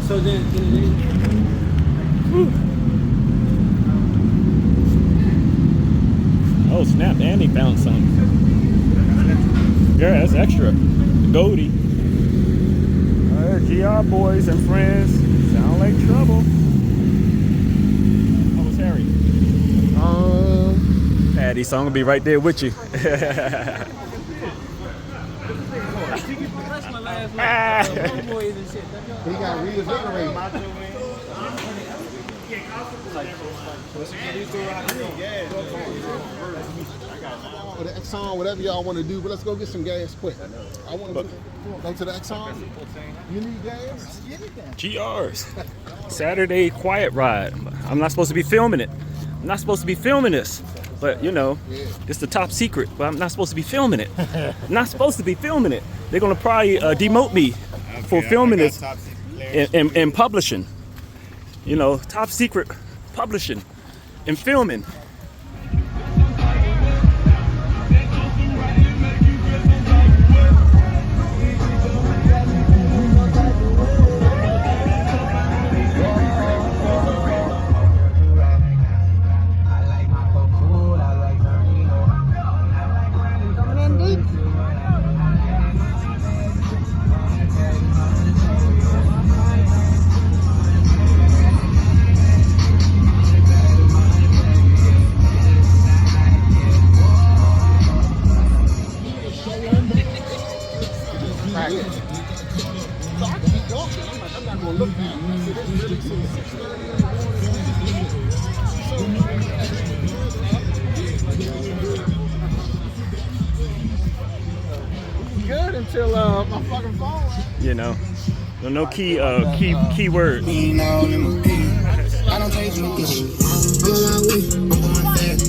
So then. Oh snap! And he found some. Yeah, that's extra. Goldie. GR boys and friends. Sound like trouble. How was Harry? Patty, so I'm gonna be right there with you. He got reinvigorated. The Exxon, whatever y'all want to do, but let's go get some gas quick. I want to go to the Exxon. You need gas? GRs. Saturday quiet ride. I'm not supposed to be filming it. I'm not supposed to be filming this. But you know, it's the top secret. But I'm not supposed to be filming it. I'm not supposed to be filming it. They're gonna probably demote me for filming this and publishing. You know, top secret publishing and filming. Good until my fucking phone. You know, no key words.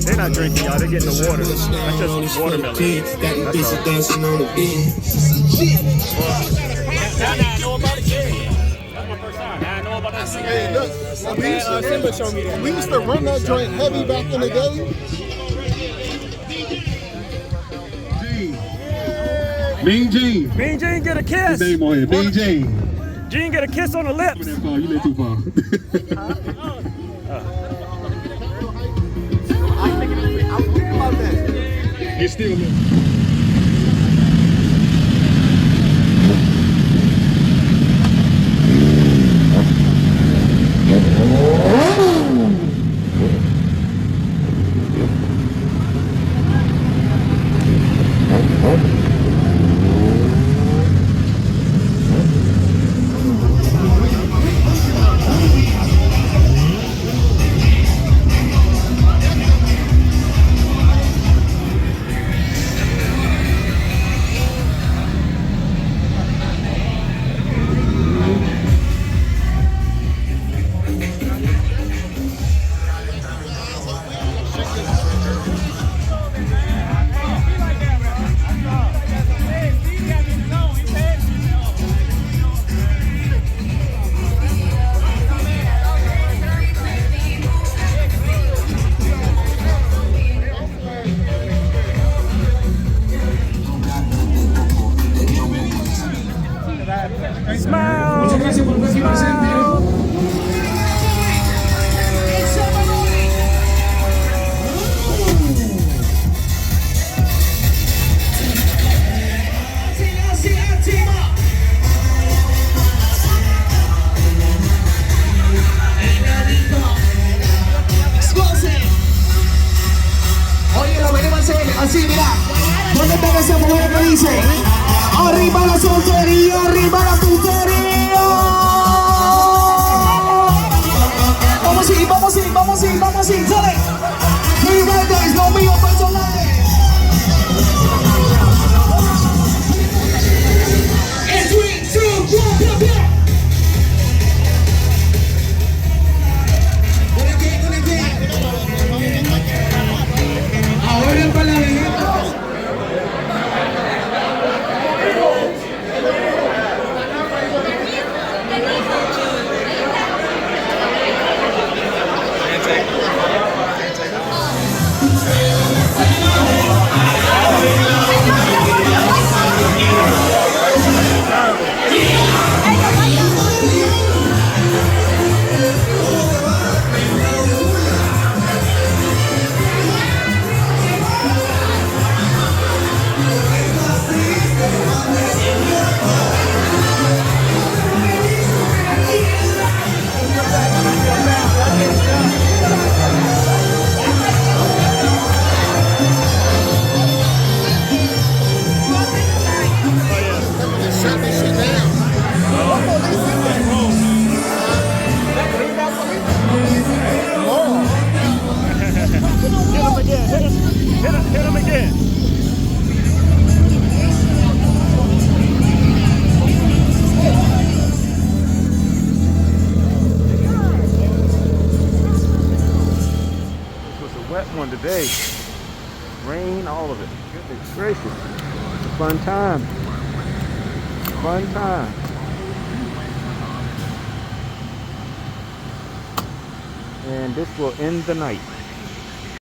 They're not drinking, y'all. They're getting the water. That's just watermelon. That's all. We used to run that joint heavy back in the day. Mean Gene. Mean Gene get a kiss. His name on here. Mean Gene. Gene get a kiss on the lips. You lit too far. It's still Así, mira, ¿dónde está esa mujer que dice? Arriba la soltería, arriba la putería. Vamos a ir, vamos a ir, vamos a ir, vamos a ir, sale. Ryders, los míos personales. En 3, 2, 1, ahora para la vida. day. Rain, all of it. Goodness gracious. It's a fun time. Fun time. And this will end the night.